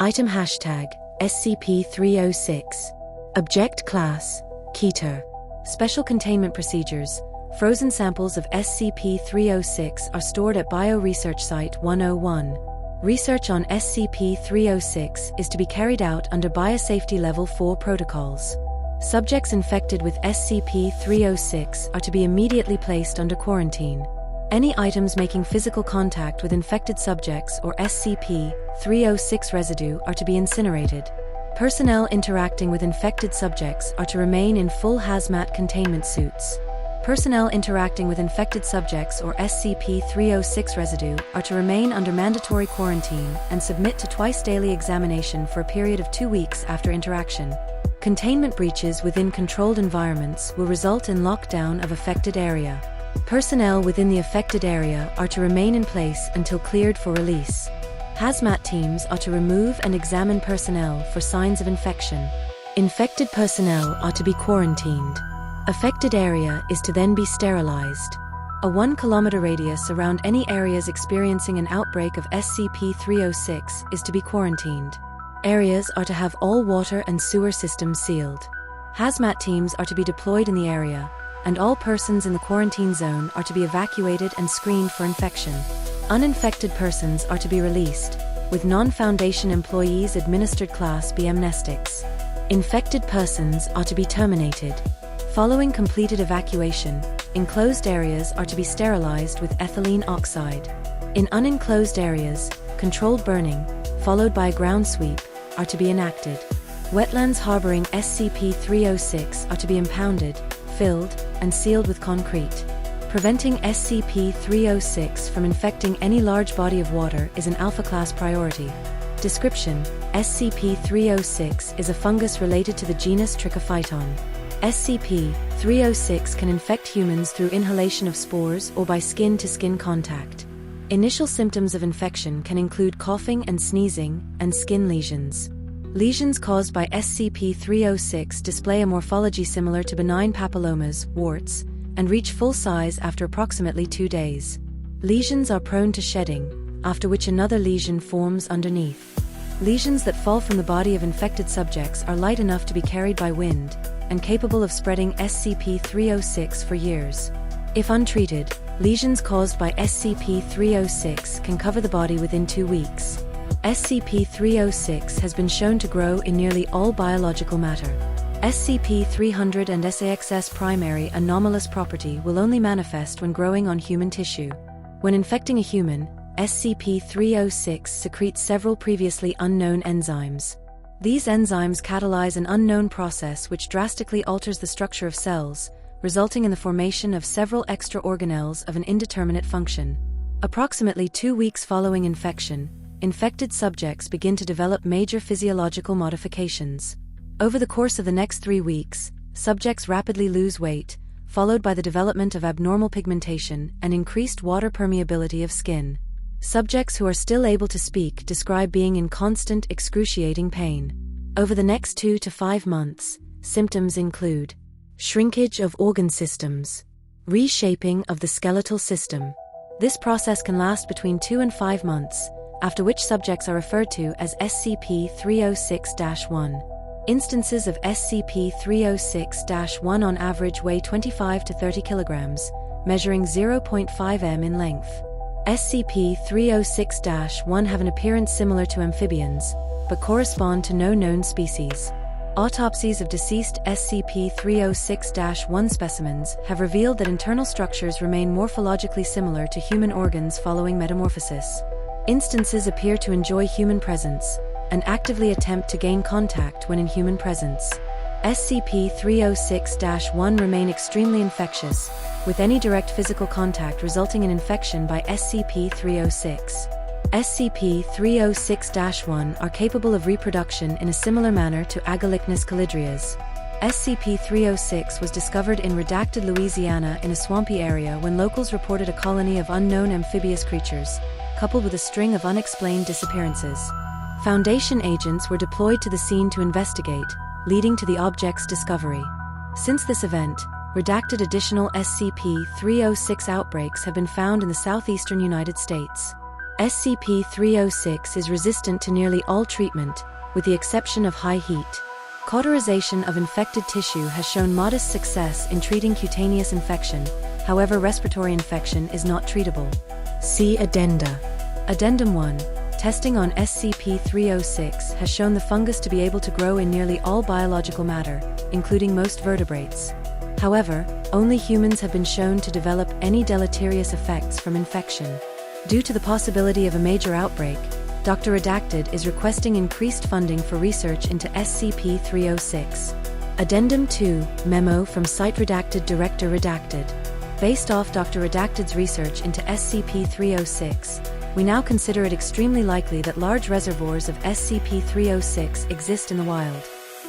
Item hashtag SCP-306. Object Class Keter. Special Containment Procedures. Frozen samples of SCP-306 are stored at Bioresearch Site 101. Research on SCP-306 is to be carried out under Biosafety Level 4 protocols. Subjects infected with SCP-306 are to be immediately placed under quarantine. Any items making physical contact with infected subjects or SCP-306 residue are to be incinerated. Personnel interacting with infected subjects are to remain in full hazmat containment suits. Personnel interacting with infected subjects or SCP-306 residue are to remain under mandatory quarantine and submit to twice-daily examination for a period of 2 weeks after interaction. Containment breaches within controlled environments will result in lockdown of affected area. Personnel within the affected area are to remain in place until cleared for release. Hazmat teams are to remove and examine personnel for signs of infection. Infected personnel are to be quarantined. Affected area is to then be sterilized. A 1-kilometer radius around any areas experiencing an outbreak of SCP-306 is to be quarantined. Areas are to have all water and sewer systems sealed. Hazmat teams are to be deployed in the area, and all persons in the quarantine zone are to be evacuated and screened for infection. Uninfected persons are to be released, with non-Foundation employees administered Class B amnestics. Infected persons are to be terminated. Following completed evacuation, enclosed areas are to be sterilized with ethylene oxide. In unenclosed areas, controlled burning, followed by a ground sweep, are to be enacted. Wetlands harboring SCP-306 are to be impounded, filled, and sealed with concrete. Preventing SCP-306 from infecting any large body of water is an Alpha-class priority. Description: SCP-306 is a fungus related to the genus Trichophyton. SCP-306 can infect humans through inhalation of spores or by skin-to-skin contact. Initial symptoms of infection can include coughing and sneezing, and skin lesions. Lesions caused by SCP-306 display a morphology similar to benign papillomas, warts, and reach full size after approximately 2 days. Lesions are prone to shedding, after which another lesion forms underneath. Lesions that fall from the body of infected subjects are light enough to be carried by wind, and capable of spreading SCP-306 for years. If untreated, lesions caused by SCP-306 can cover the body within 2 weeks. SCP-306 has been shown to grow in nearly all biological matter. SCP-300 and SAXS primary anomalous property will only manifest when growing on human tissue. When infecting a human, SCP-306 secretes several previously unknown enzymes. These enzymes catalyze an unknown process which drastically alters the structure of cells, resulting in the formation of several extra organelles of an indeterminate function. Approximately 2 weeks following infection, infected subjects begin to develop major physiological modifications. Over the course of the next 3 weeks, subjects rapidly lose weight, followed by the development of abnormal pigmentation and increased water permeability of skin. Subjects who are still able to speak describe being in constant, excruciating pain. Over the next 2 to 5 months, symptoms include shrinkage of organ systems, reshaping of the skeletal system. This process can last between 2 and 5 months, after which subjects are referred to as SCP-306-1. Instances of SCP-306-1 on average weigh 25 to 30 kilograms, measuring 0.5 m in length. SCP-306-1 have an appearance similar to amphibians, but correspond to no known species. Autopsies of deceased SCP-306-1 specimens have revealed that internal structures remain morphologically similar to human organs following metamorphosis. Instances appear to enjoy human presence, and actively attempt to gain contact when in human presence. SCP-306-1 remain extremely infectious, with any direct physical contact resulting in infection by SCP-306. SCP-306-1 are capable of reproduction in a similar manner to Agalichnus calidrias. SCP-306 was discovered in redacted Louisiana in a swampy area when locals reported a colony of unknown amphibious creatures, coupled with a string of unexplained disappearances. Foundation agents were deployed to the scene to investigate, leading to the object's discovery. Since this event, redacted additional SCP-306 outbreaks have been found in the southeastern United States. SCP-306 is resistant to nearly all treatment, with the exception of high heat. Cauterization of infected tissue has shown modest success in treating cutaneous infection, however respiratory infection is not treatable. See Addenda. Addendum 1. Testing on SCP-306 has shown the fungus to be able to grow in nearly all biological matter, including most vertebrates. However, only humans have been shown to develop any deleterious effects from infection. Due to the possibility of a major outbreak, Dr. Redacted is requesting increased funding for research into SCP-306. Addendum 2. Memo from Site Redacted Director Redacted. Based off Dr. Redacted's research into SCP-306, we now consider it extremely likely that large reservoirs of SCP-306 exist in the wild.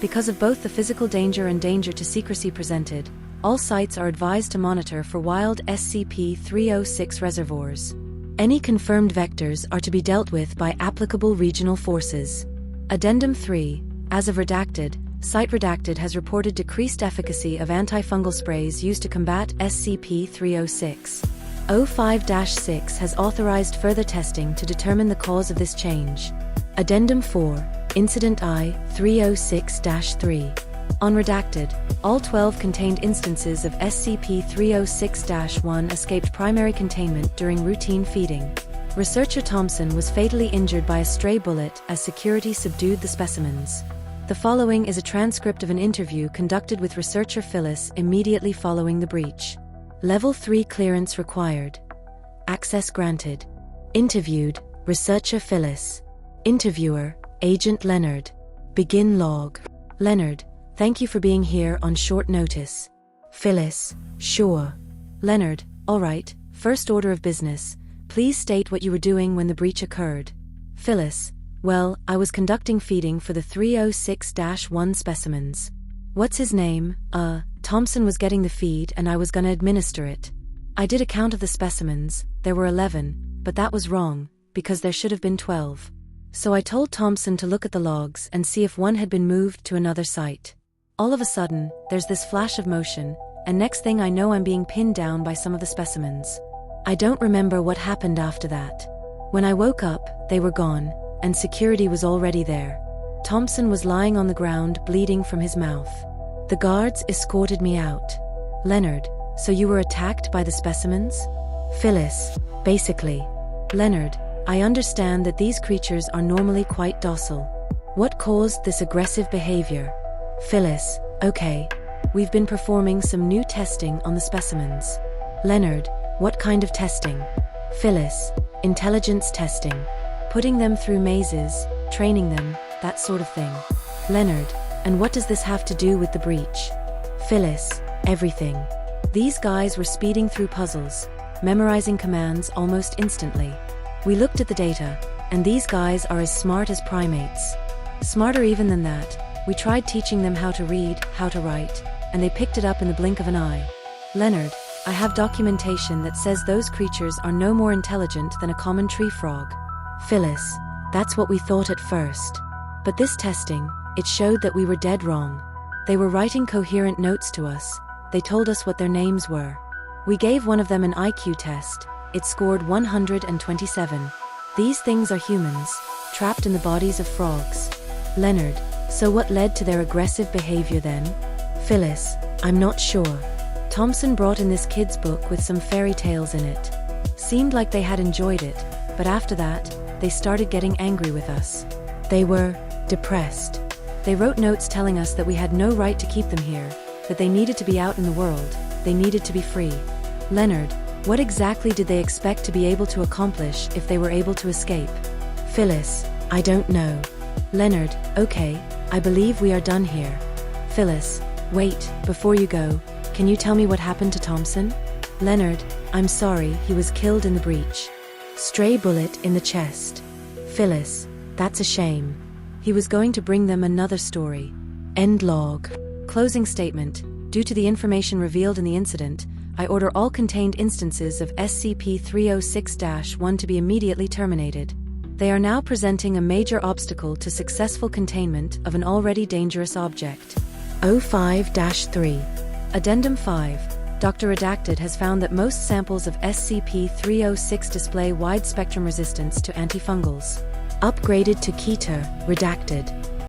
Because of both the physical danger and danger to secrecy presented, all sites are advised to monitor for wild SCP-306 reservoirs. Any confirmed vectors are to be dealt with by applicable regional forces. Addendum 3. As of Redacted, Site Redacted has reported decreased efficacy of antifungal sprays used to combat SCP-306. O5-6 has authorized further testing to determine the cause of this change. Addendum 4. Incident I-306-3. On Redacted, all 12 contained instances of SCP-306-1 escaped primary containment during routine feeding. Researcher Thompson was fatally injured by a stray bullet as security subdued the specimens. The following is a transcript of an interview conducted with researcher Phyllis immediately following the breach. Level 3 clearance required. Access granted. Interviewed, Researcher Phyllis. Interviewer, Agent Leonard. Begin log. Leonard, thank you for being here on short notice. Phyllis, sure. Leonard, alright, first order of business. Please state what you were doing when the breach occurred. Phyllis, well, I was conducting feeding for the 306-1 specimens. What's his name? Thompson was getting the feed and I was gonna administer it. I did a count of the specimens, there were 11, but that was wrong, because there should have been 12. So I told Thompson to look at the logs and see if one had been moved to another site. All of a sudden, there's this flash of motion, and next thing I know I'm being pinned down by some of the specimens. I don't remember what happened after that. When I woke up, they were gone, and security was already there. Thompson was lying on the ground bleeding from his mouth. The guards escorted me out. Leonard, so you were attacked by the specimens? Phyllis, basically. Leonard, I understand that these creatures are normally quite docile. What caused this aggressive behavior? Phyllis, okay. We've been performing some new testing on the specimens. Leonard, what kind of testing? Phyllis, intelligence testing. Putting them through mazes, training them, that sort of thing. Leonard, and what does this have to do with the breach? Phyllis, everything. These guys were speeding through puzzles, memorizing commands almost instantly. We looked at the data, and these guys are as smart as primates. Smarter even than that, we tried teaching them how to read, how to write, and they picked it up in the blink of an eye. Leonard, I have documentation that says those creatures are no more intelligent than a common tree frog. Phyllis, that's what we thought at first. But this testing, it showed that we were dead wrong. They were writing coherent notes to us. They told us what their names were. We gave one of them an IQ test. It scored 127. These things are humans, trapped in the bodies of frogs. Leonard, so what led to their aggressive behavior then? Phyllis, I'm not sure. Thompson brought in this kid's book with some fairy tales in it. Seemed like they had enjoyed it, but after that, they started getting angry with us. They were depressed. They wrote notes telling us that we had no right to keep them here, that they needed to be out in the world, they needed to be free. Leonard, what exactly did they expect to be able to accomplish if they were able to escape? Phyllis, I don't know. Leonard, okay, I believe we are done here. Phyllis, wait, before you go, can you tell me what happened to Thompson? Leonard, I'm sorry, he was killed in the breach. Stray bullet in the chest. Phyllis, that's a shame. He was going to bring them another story. End log. Closing statement. Due to the information revealed in the incident, I order all contained instances of SCP-306-1 to be immediately terminated. They are now presenting a major obstacle to successful containment of an already dangerous object. O5-3. Addendum 5. Dr. Redacted has found that most samples of SCP-306 display wide-spectrum resistance to antifungals. Upgraded to Keter, Redacted.